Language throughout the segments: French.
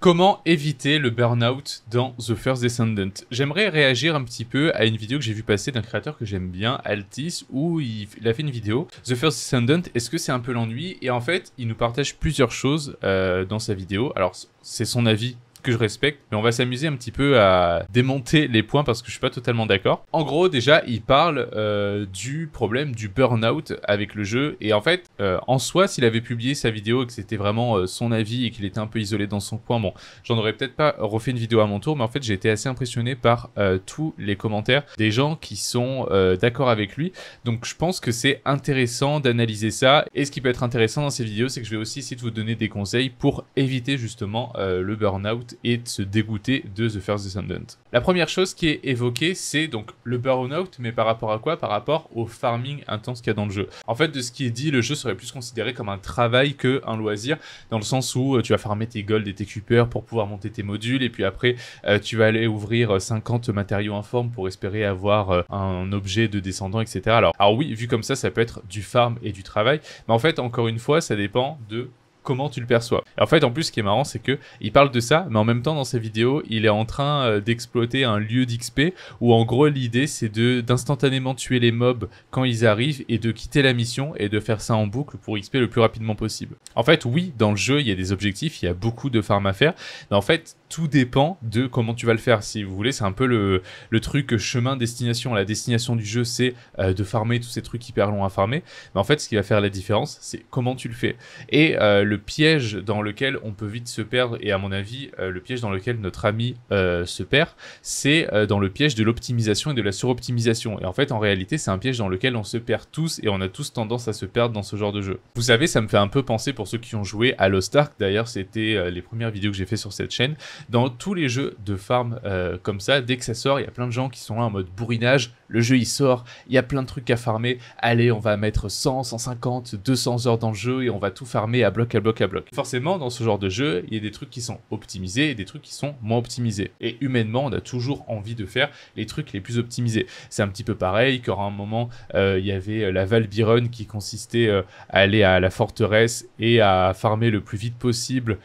Comment éviter le burn-out dans The First Descendant? J'aimerais réagir un petit peu à une vidéo que j'ai vu passer d'un créateur que j'aime bien, Altis, où il a fait une vidéo. The First Descendant, est-ce que c'est un peu l'ennui? Et en fait, il nous partage plusieurs choses dans sa vidéo. Alors, c'est son avis que je respecte, mais on va s'amuser un petit peu à démonter les points parce que je suis pas totalement d'accord. En gros, déjà, il parle du problème du burn-out avec le jeu, et en fait, en soi, s'il avait publié sa vidéo et que c'était vraiment son avis et qu'il était un peu isolé dans son coin, bon, j'en aurais peut-être pas refait une vidéo à mon tour, mais en fait, j'ai été assez impressionné par tous les commentaires des gens qui sont d'accord avec lui, donc je pense que c'est intéressant d'analyser ça, et ce qui peut être intéressant dans ces vidéos, c'est que je vais aussi essayer de vous donner des conseils pour éviter justement le burn-out et de se dégoûter de The First Descendant. La première chose qui est évoquée, c'est donc le burn-out, mais par rapport à quoi? Par rapport au farming intense qu'il y a dans le jeu. En fait, de ce qui est dit, le jeu serait plus considéré comme un travail qu'un loisir, dans le sens où tu vas farmer tes golds et tes cupers pour pouvoir monter tes modules, et puis après, tu vas aller ouvrir 50 matériaux informes pour espérer avoir un objet de descendant, etc. Alors oui, vu comme ça peut être du farm et du travail, mais en fait, encore une fois, ça dépend de comment tu le perçois. Et en fait, en plus, ce qui est marrant, c'est que il parle de ça, mais en même temps, dans ses vidéos, il est en train d'exploiter un lieu d'XP où, en gros, l'idée, c'est d'instantanément tuer les mobs quand ils arrivent et de quitter la mission et de faire ça en boucle pour XP le plus rapidement possible. En fait, oui, dans le jeu, il y a des objectifs, il y a beaucoup de farm à faire, mais en fait, tout dépend de comment tu vas le faire. Si vous voulez, c'est un peu le truc chemin-destination. La destination du jeu, c'est de farmer tous ces trucs hyper longs à farmer, mais en fait, ce qui va faire la différence, c'est comment tu le fais. Et le piège dans lequel on peut vite se perdre, et à mon avis, le piège dans lequel notre ami se perd, c'est dans le piège de l'optimisation et de la suroptimisation. Et en fait, en réalité, c'est un piège dans lequel on se perd tous, et on a tous tendance à se perdre dans ce genre de jeu. Vous savez, ça me fait un peu penser, pour ceux qui ont joué à Lost Ark, d'ailleurs, c'était les premières vidéos que j'ai fait sur cette chaîne. Dans tous les jeux de farm comme ça, dès que ça sort, il y a plein de gens qui sont là en mode bourrinage. Le jeu il sort, il y a plein de trucs à farmer. Allez, on va mettre 100, 150, 200 heures dans le jeu et on va tout farmer à bloc, à bloc, à bloc. Forcément, dans ce genre de jeu, il y a des trucs qui sont optimisés et des trucs qui sont moins optimisés. Et humainement, on a toujours envie de faire les trucs les plus optimisés. C'est un petit peu pareil qu'à un moment, il y avait la Valby Run qui consistait à aller à la forteresse et à farmer le plus vite possible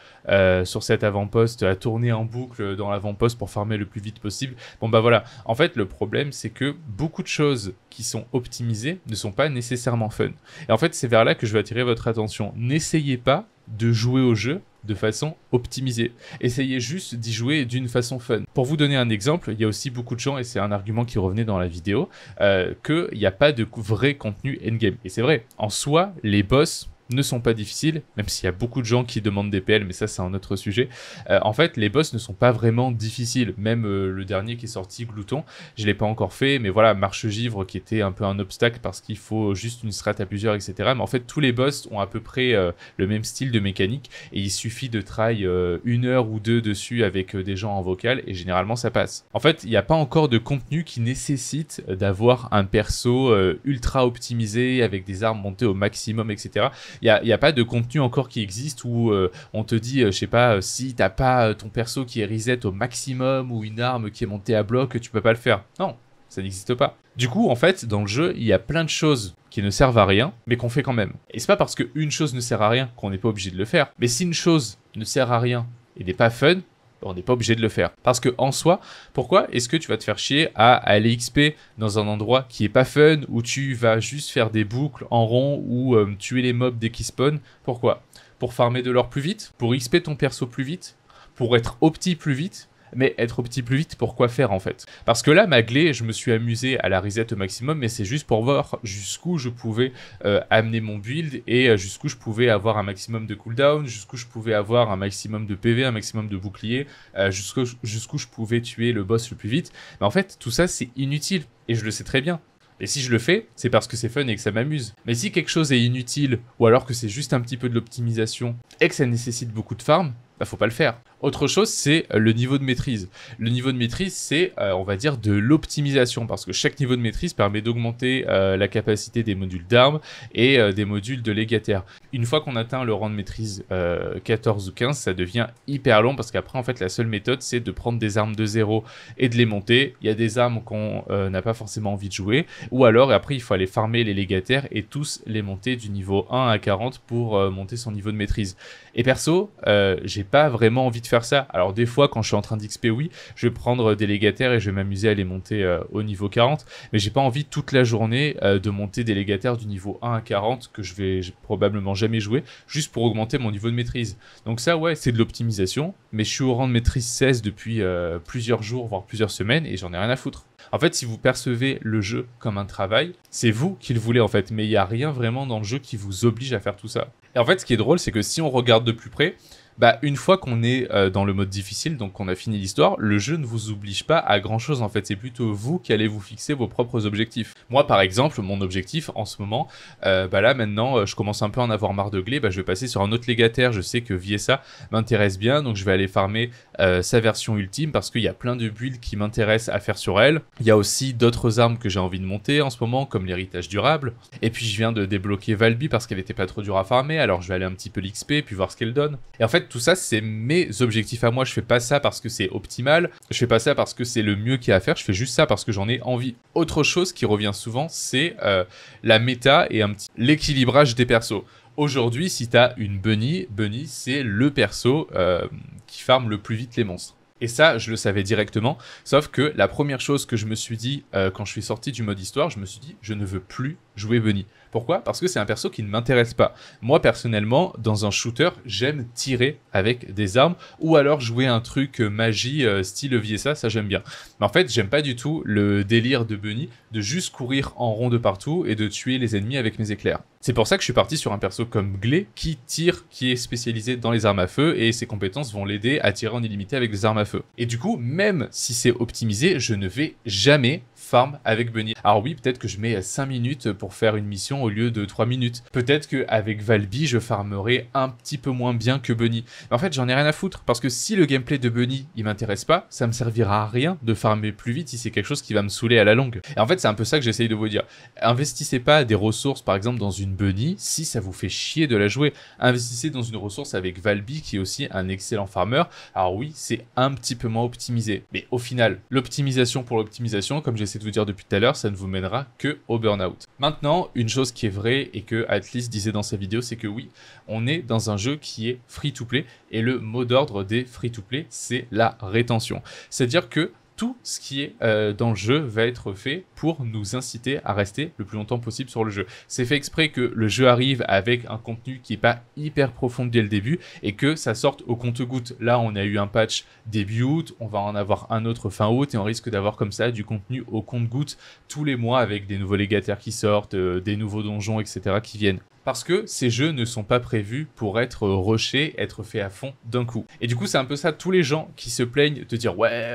sur cet avant-poste, à tourner en boucle dans l'avant-poste pour farmer le plus vite possible. Bon bah voilà, en fait le problème c'est que beaucoup de choses qui sont optimisées ne sont pas nécessairement fun. Et en fait c'est vers là que je veux attirer votre attention. N'essayez pas de jouer au jeu de façon optimisée. Essayez juste d'y jouer d'une façon fun. Pour vous donner un exemple, il y a aussi beaucoup de gens, et c'est un argument qui revenait dans la vidéo, qu'il n'y a pas de vrai contenu endgame. Et c'est vrai, en soi, les boss ne sont pas difficiles, même s'il y a beaucoup de gens qui demandent des PL, mais ça c'est un autre sujet. En fait, les boss ne sont pas vraiment difficiles. Même le dernier qui est sorti, Glouton, je ne l'ai pas encore fait, mais voilà, Marche-Givre qui était un peu un obstacle parce qu'il faut juste une strat à plusieurs, etc. Mais en fait, tous les boss ont à peu près le même style de mécanique, et il suffit de try 1 heure ou 2 dessus avec des gens en vocal, et généralement ça passe. En fait, il n'y a pas encore de contenu qui nécessite d'avoir un perso ultra optimisé, avec des armes montées au maximum, etc. Il n'y a pas de contenu encore qui existe où on te dit, je sais pas, si t'as pas ton perso qui est reset au maximum ou une arme qui est montée à bloc, tu peux pas le faire. Non, ça n'existe pas. Du coup, en fait, dans le jeu, il y a plein de choses qui ne servent à rien, mais qu'on fait quand même. Et c'est pas parce qu'une chose ne sert à rien qu'on n'est pas obligé de le faire. Mais si une chose ne sert à rien et n'est pas fun, on n'est pas obligé de le faire. Parce que en soi, pourquoi est-ce que tu vas te faire chier à aller XP dans un endroit qui est pas fun, où tu vas juste faire des boucles en rond ou tuer les mobs dès qu'ils spawnent? Pourquoi? Pour farmer de l'or plus vite? Pour XP ton perso plus vite? Pour être opti plus vite? Mais être opti plus vite, pour quoi faire en fait? Parce que là, ma glé, je me suis amusé à la reset au maximum, mais c'est juste pour voir jusqu'où je pouvais amener mon build et jusqu'où je pouvais avoir un maximum de cooldown, jusqu'où je pouvais avoir un maximum de PV, un maximum de bouclier, jusqu'où je pouvais tuer le boss le plus vite. Mais en fait, tout ça, c'est inutile, et je le sais très bien. Et si je le fais, c'est parce que c'est fun et que ça m'amuse. Mais si quelque chose est inutile, ou alors que c'est juste un petit peu de l'optimisation, et que ça nécessite beaucoup de farm, bah faut pas le faire. Autre chose, c'est le niveau de maîtrise. Le niveau de maîtrise, c'est, on va dire, de l'optimisation, parce que chaque niveau de maîtrise permet d'augmenter la capacité des modules d'armes et des modules de légataires. Une fois qu'on atteint le rang de maîtrise 14 ou 15, ça devient hyper long, parce qu'après, en fait, la seule méthode, c'est de prendre des armes de zéro et de les monter. Il y a des armes qu'on n'a pas forcément envie de jouer, ou alors, après, il faut aller farmer les légataires et tous les monter du niveau 1 à 40 pour monter son niveau de maîtrise. Et perso, j'ai pas vraiment envie de faire ça. Alors des fois, quand je suis en train d'XP, oui, je vais prendre des légataires et je vais m'amuser à les monter au niveau 40, mais j'ai pas envie toute la journée de monter des légataires du niveau 1 à 40 que je vais probablement jamais jouer, juste pour augmenter mon niveau de maîtrise. Donc ça, ouais, c'est de l'optimisation, mais je suis au rang de maîtrise 16 depuis plusieurs jours, voire plusieurs semaines, et j'en ai rien à foutre. En fait, si vous percevez le jeu comme un travail, c'est vous qui le voulez en fait, mais il n'y a rien vraiment dans le jeu qui vous oblige à faire tout ça. Et en fait, ce qui est drôle, c'est que si on regarde de plus près, bah, une fois qu'on est dans le mode difficile, donc qu'on a fini l'histoire, le jeu ne vous oblige pas à grand chose en fait, c'est plutôt vous qui allez vous fixer vos propres objectifs. Moi par exemple, mon objectif en ce moment, bah là maintenant je commence un peu à en avoir marre de Glé, bah, je vais passer sur un autre légataire, je sais que Viessa m'intéresse bien, donc je vais aller farmer sa version ultime parce qu'il y a plein de builds qui m'intéressent à faire sur elle. Il y a aussi d'autres armes que j'ai envie de monter en ce moment, comme l'héritage durable, et puis je viens de débloquer Valby parce qu'elle était pas trop dure à farmer, alors je vais aller un petit peu l'XP, puis voir ce qu'elle donne. Et en fait, tout ça, c'est mes objectifs à moi. Je fais pas ça parce que c'est optimal. Je fais pas ça parce que c'est le mieux qu'il y a à faire. Je fais juste ça parce que j'en ai envie. Autre chose qui revient souvent, c'est la méta et l'équilibrage des persos. Aujourd'hui, si t'as une Bunny, c'est le perso qui farme le plus vite les monstres. Et ça, je le savais directement, sauf que la première chose que je me suis dit quand je suis sorti du mode histoire, je me suis dit, je ne veux plus jouer Bunny. Pourquoi? Parce que c'est un perso qui ne m'intéresse pas. Moi, personnellement, dans un shooter, j'aime tirer avec des armes, ou alors jouer un truc magie, style Viessa, ça j'aime bien. Mais en fait, j'aime pas du tout le délire de Bunny, de juste courir en rond de partout et de tuer les ennemis avec mes éclairs. C'est pour ça que je suis parti sur un perso comme Glé, qui tire, qui est spécialisé dans les armes à feu, et ses compétences vont l'aider à tirer en illimité avec des armes à feu. Et du coup, même si c'est optimisé, je ne vais jamais farm avec Bunny. Alors oui, peut-être que je mets 5 minutes pour faire une mission au lieu de 3 minutes. Peut-être qu'avec Valby, je farmerai un petit peu moins bien que Bunny. Mais en fait, j'en ai rien à foutre, parce que si le gameplay de Bunny, il m'intéresse pas, ça me servira à rien de farmer plus vite si c'est quelque chose qui va me saouler à la longue. Et en fait, c'est un peu ça que j'essaye de vous dire. Investissez pas des ressources, par exemple, dans une Bunny, si ça vous fait chier de la jouer. Investissez dans une ressource avec Valby, qui est aussi un excellent farmer. Alors oui, c'est un petit peu moins optimisé. Mais au final, l'optimisation pour l'optimisation, comme j'essaie de vous dire depuis tout à l'heure, ça ne vous mènera que au burn-out. Maintenant, une chose qui est vraie et que Atlas disait dans sa vidéo, c'est que oui, on est dans un jeu qui est free-to-play et le mot d'ordre des free-to-play, c'est la rétention. C'est-à-dire que tout ce qui est dans le jeu va être fait pour nous inciter à rester le plus longtemps possible sur le jeu. C'est fait exprès que le jeu arrive avec un contenu qui n'est pas hyper profond dès le début et que ça sorte au compte-gouttes. Là, on a eu un patch début août, on va en avoir un autre fin août et on risque d'avoir comme ça du contenu au compte-gouttes tous les mois avec des nouveaux légataires qui sortent, des nouveaux donjons, etc. qui viennent. Parce que ces jeux ne sont pas prévus pour être rushés, être faits à fond d'un coup. Et du coup, c'est un peu ça, tous les gens qui se plaignent de dire « Ouais,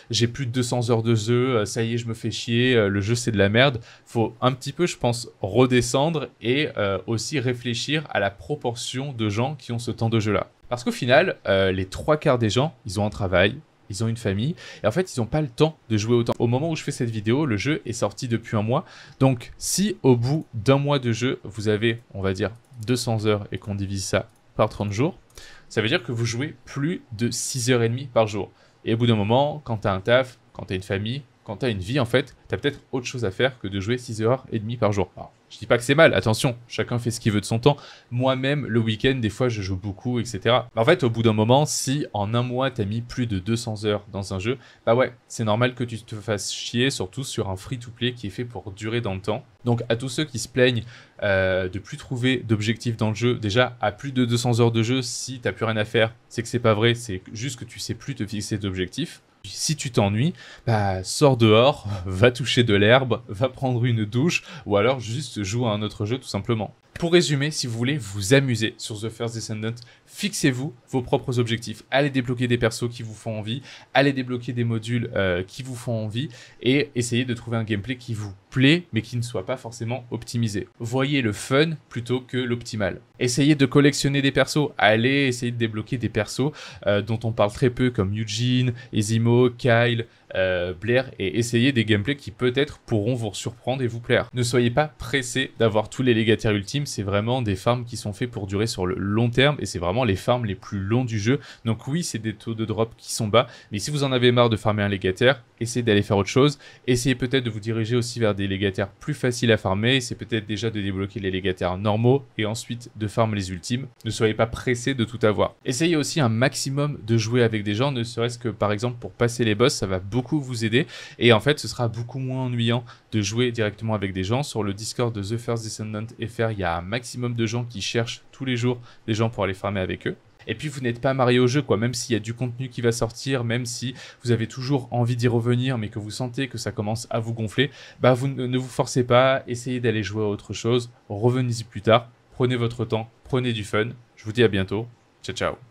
j'ai plus de 200 heures de jeu, ça y est, je me fais chier, le jeu c'est de la merde », faut un petit peu, je pense, redescendre et aussi réfléchir à la proportion de gens qui ont ce temps de jeu-là. Parce qu'au final, les 3/4 des gens, ils ont un travail, ils ont une famille, et en fait, ils n'ont pas le temps de jouer autant. Au moment où je fais cette vidéo, le jeu est sorti depuis un mois. Donc, si au bout d'un mois de jeu, vous avez, on va dire, 200 heures et qu'on divise ça par 30 jours, ça veut dire que vous jouez plus de 6h30 par jour. Et au bout d'un moment, quand tu as un taf, quand tu as une famille, quand tu as une vie, en fait, tu as peut-être autre chose à faire que de jouer 6h30 par jour. Alors, je dis pas que c'est mal, attention, chacun fait ce qu'il veut de son temps. Moi-même, le week-end, des fois, je joue beaucoup, etc. Mais en fait, au bout d'un moment, si en un mois, tu as mis plus de 200 heures dans un jeu, bah ouais, c'est normal que tu te fasses chier, surtout sur un free-to-play qui est fait pour durer dans le temps. Donc, à tous ceux qui se plaignent de plus trouver d'objectifs dans le jeu, déjà, à plus de 200 heures de jeu, si t'as plus rien à faire, c'est que c'est pas vrai, c'est juste que tu sais plus te fixer d'objectifs. Si tu t'ennuies, bah, sors dehors, va toucher de l'herbe, va prendre une douche, ou alors juste joue à un autre jeu tout simplement. Pour résumer, si vous voulez vous amuser sur The First Descendant, fixez-vous vos propres objectifs. Allez débloquer des persos qui vous font envie, allez débloquer des modules qui vous font envie, et essayez de trouver un gameplay qui vous plaît, mais qui ne soit pas forcément optimisé. Voyez le fun plutôt que l'optimal. Essayez de collectionner des persos, allez essayer de débloquer des persos dont on parle très peu, comme Eugene, Ezimo, Kyle, Blair, et essayez des gameplays qui peut-être pourront vous surprendre et vous plaire. Ne soyez pas pressés d'avoir tous les légataires ultimes, c'est vraiment des farms qui sont faits pour durer sur le long terme, et c'est vraiment les farms les plus longs du jeu. Donc oui, c'est des taux de drop qui sont bas, mais si vous en avez marre de farmer un légataire, essayez d'aller faire autre chose, essayez peut-être de vous diriger aussi vers des légataires plus faciles à farmer, c'est peut-être déjà de débloquer les légataires normaux et ensuite de farm les ultimes. Ne soyez pas pressé de tout avoir. Essayez aussi un maximum de jouer avec des gens, ne serait-ce que par exemple pour passer les boss, ça va beaucoup vous aider. Et en fait, ce sera beaucoup moins ennuyant de jouer directement avec des gens. Sur le Discord de The First Descendant FR, il y a un maximum de gens qui cherchent tous les jours des gens pour aller farmer avec eux. Et puis vous n'êtes pas marié au jeu, quoi. Même s'il y a du contenu qui va sortir, même si vous avez toujours envie d'y revenir, mais que vous sentez que ça commence à vous gonfler, bah vous ne vous forcez pas, essayez d'aller jouer à autre chose, revenez-y plus tard, prenez votre temps, prenez du fun. Je vous dis à bientôt, ciao ciao.